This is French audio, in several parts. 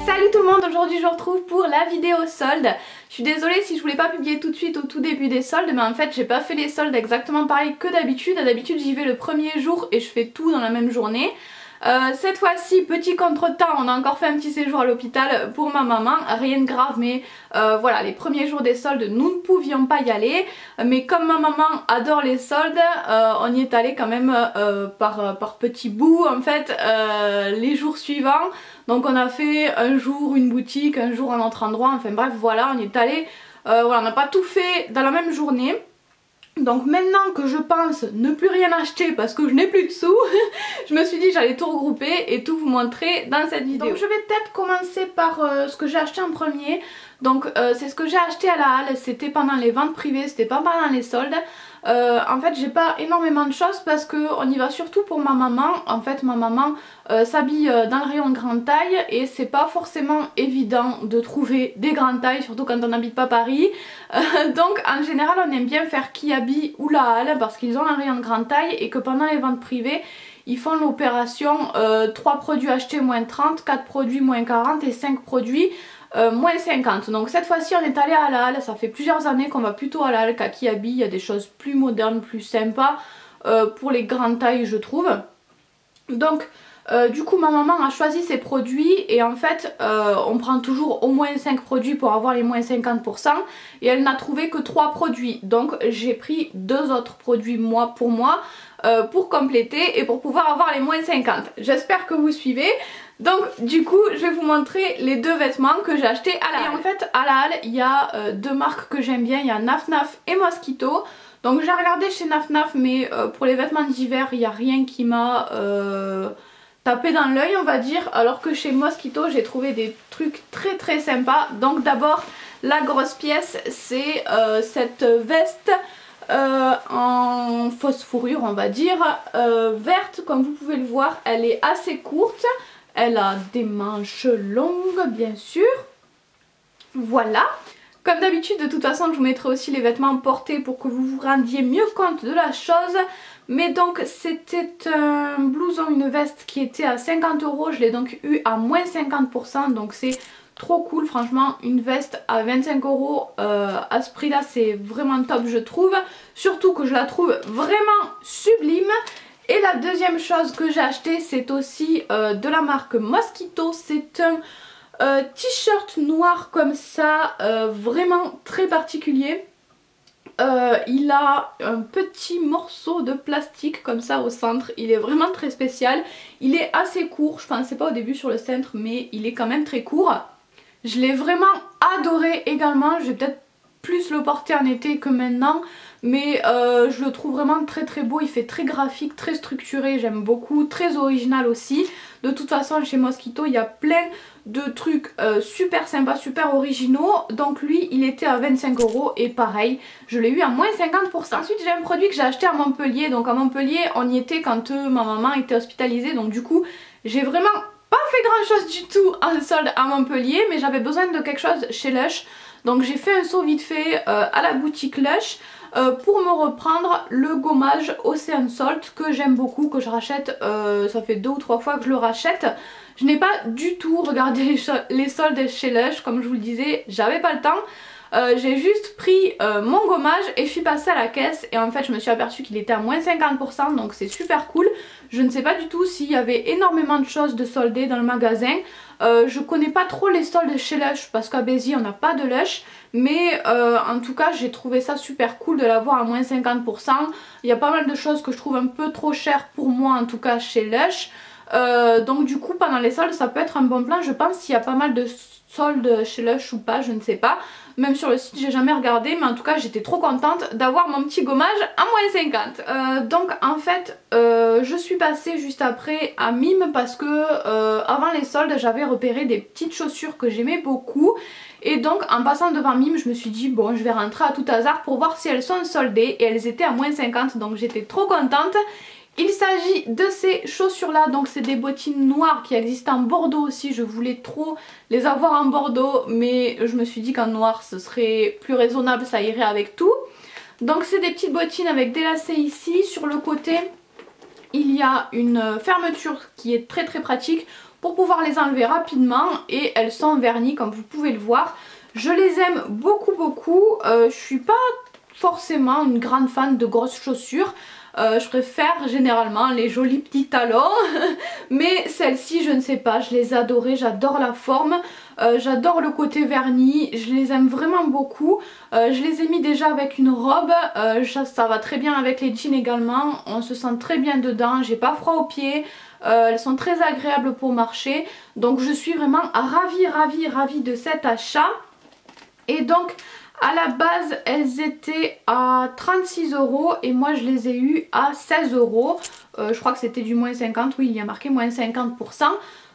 Salut tout le monde, aujourd'hui je vous retrouve pour la vidéo solde. Je suis désolée si je voulais pas publier tout de suite au tout début des soldes, mais en fait j'ai pas fait les soldes exactement pareil que d'habitude. D'habitude j'y vais le premier jour et je fais tout dans la même journée. Cette fois-ci, petit contretemps, on a encore fait un petit séjour à l'hôpital pour ma maman, rien de grave, mais voilà, les premiers jours des soldes nous ne pouvions pas y aller, mais comme ma maman adore les soldes, on y est allé quand même par petits bouts en fait les jours suivants. Donc on a fait un jour une boutique, un jour un autre endroit, enfin bref voilà, on y est allé, voilà, on n'a pas tout fait dans la même journée. Donc maintenant que je pense ne plus rien acheter parce que je n'ai plus de sous, je me suis dit j'allais tout regrouper et tout vous montrer dans cette vidéo. Donc je vais peut-être commencer par ce que j'ai acheté en premier. Donc c'est ce que j'ai acheté à la halle, c'était pendant les ventes privées, c'était pas pendant les soldes. En fait j'ai pas énormément de choses parce qu'on y va surtout pour ma maman. En fait ma maman s'habille dans le rayon de grande taille et c'est pas forcément évident de trouver des grandes tailles, surtout quand on n'habite pas Paris. Donc en général on aime bien faire Kiabi ou la halle parce qu'ils ont un rayon de grande taille et que pendant les ventes privées ils font l'opération 3 produits achetés moins 30, 4 produits moins 40 et 5 produits moins 50. Donc cette fois-ci on est allé à la halle, ça fait plusieurs années qu'on va plutôt à la halle qu'à Kiabi, il y a des choses plus modernes, plus sympas pour les grandes tailles je trouve. Donc du coup ma maman a choisi ses produits et en fait on prend toujours au moins 5 produits pour avoir les moins 50% et elle n'a trouvé que 3 produits. Donc j'ai pris 2 autres produits pour moi pour compléter et pour pouvoir avoir les moins 50. J'espère que vous suivez. Donc du coup je vais vous montrer les 2 vêtements que j'ai achetés à la halle. Et en fait à la halle il y a 2 marques que j'aime bien, il y a Naf Naf et Mosquito. Donc j'ai regardé chez Naf Naf mais pour les vêtements d'hiver il n'y a rien qui m'a tapé dans l'œil on va dire. Alors que chez Mosquito j'ai trouvé des trucs très sympas. Donc d'abord la grosse pièce c'est cette veste en fausse fourrure on va dire, verte comme vous pouvez le voir. Elle est assez courte. Elle a des manches longues bien sûr. Voilà. Comme d'habitude de toute façon je vous mettrai aussi les vêtements portés pour que vous vous rendiez mieux compte de la chose. Mais donc c'était un blouson, une veste qui était à 50 €. Je l'ai donc eu à moins 50%. Donc c'est trop cool franchement. Une veste à 25 € à ce prix là c'est vraiment top je trouve. Surtout que je la trouve vraiment sublime. Et la deuxième chose que j'ai acheté c'est aussi de la marque Mosquito. C'est un t-shirt noir comme ça, vraiment très particulier. Il a un petit morceau de plastique comme ça au centre, il est vraiment très spécial. Il est assez court, je pensais pas au début sur le centre mais il est quand même très court. Je l'ai vraiment adoré également, je vais peut-être plus le porter en été que maintenant. Mais je le trouve vraiment très beau, il fait très graphique, très structuré, j'aime beaucoup, très original aussi. De toute façon chez Mosquito il y a plein de trucs super sympas, super originaux. Donc lui il était à 25 € et pareil je l'ai eu à moins 50%. Ensuite j'ai un produit que j'ai acheté à Montpellier. Donc à Montpellier on y était quand ma maman était hospitalisée. Donc du coup j'ai vraiment pas fait grand chose du tout en solde à Montpellier. Mais j'avais besoin de quelque chose chez Lush. Donc j'ai fait un saut vite fait à la boutique Lush pour me reprendre le gommage Ocean Salt que j'aime beaucoup, que je rachète, ça fait 2 ou 3 fois que je le rachète. Je n'ai pas du tout regardé les soldes chez Lush, comme je vous le disais, j'avais pas le temps. J'ai juste pris mon gommage et je suis passée à la caisse et en fait je me suis aperçue qu'il était à moins 50%, donc c'est super cool. Je ne sais pas du tout s'il y avait énormément de choses de soldées dans le magasin. Je connais pas trop les soldes chez Lush parce qu'à Béziers on n'a pas de Lush. Mais en tout cas j'ai trouvé ça super cool de l'avoir à moins 50%. Il y a pas mal de choses que je trouve un peu trop chères pour moi en tout cas chez Lush. Donc du coup pendant les soldes ça peut être un bon plan. Je pense qu'il y a pas mal de soldes chez Lush ou pas, je ne sais pas. Même sur le site j'ai jamais regardé, mais en tout cas j'étais trop contente d'avoir mon petit gommage à moins 50. Donc en fait je suis passée juste après à Mime parce que avant les soldes j'avais repéré des petites chaussures que j'aimais beaucoup. Et donc en passant devant Mime je me suis dit bon je vais rentrer à tout hasard pour voir si elles sont soldées. Et elles étaient à moins 50, donc j'étais trop contente. Il s'agit de ces chaussures là, donc c'est des bottines noires qui existent en bordeaux aussi. Je voulais trop les avoir en bordeaux mais je me suis dit qu'en noir ce serait plus raisonnable, ça irait avec tout. Donc c'est des petites bottines avec des lacets ici. Sur le côté il y a une fermeture qui est très pratique pour pouvoir les enlever rapidement et elles sont vernies comme vous pouvez le voir. Je les aime beaucoup beaucoup, je suis pas forcément une grande fan de grosses chaussures. Je préfère généralement les jolis petits talons mais celles-ci je ne sais pas, je les adorais, j'adore la forme, j'adore le côté verni, je les aime vraiment beaucoup. Je les ai mis déjà avec une robe, ça va très bien avec les jeans également, on se sent très bien dedans, j'ai pas froid aux pieds, elles sont très agréables pour marcher, donc je suis vraiment ravie de cet achat. Et donc à la base elles étaient à 36 € et moi je les ai eues à 16 €. Je crois que c'était du moins 50, oui il y a marqué moins 50%.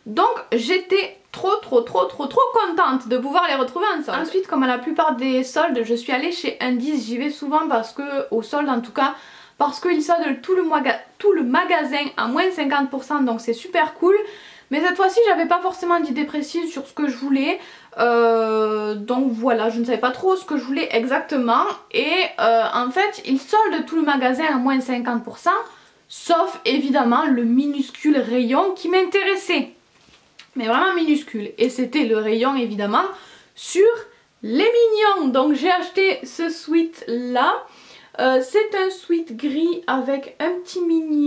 Donc j'étais trop contente de pouvoir les retrouver en solde. Ensuite, comme à la plupart des soldes, je suis allée chez Indies, j'y vais souvent parce que, au solde en tout cas, parce qu'ils soldent tout le magasin à moins 50%, donc c'est super cool. Mais cette fois-ci j'avais pas forcément d'idée précise sur ce que je voulais, donc voilà, je ne savais pas trop ce que je voulais exactement. Et en fait ils soldent tout le magasin à moins 50%, sauf évidemment le minuscule rayon qui m'intéressait, mais vraiment minuscule, et c'était le rayon évidemment sur les mignons. Donc j'ai acheté ce sweat là, c'est un sweat gris avec un petit mignon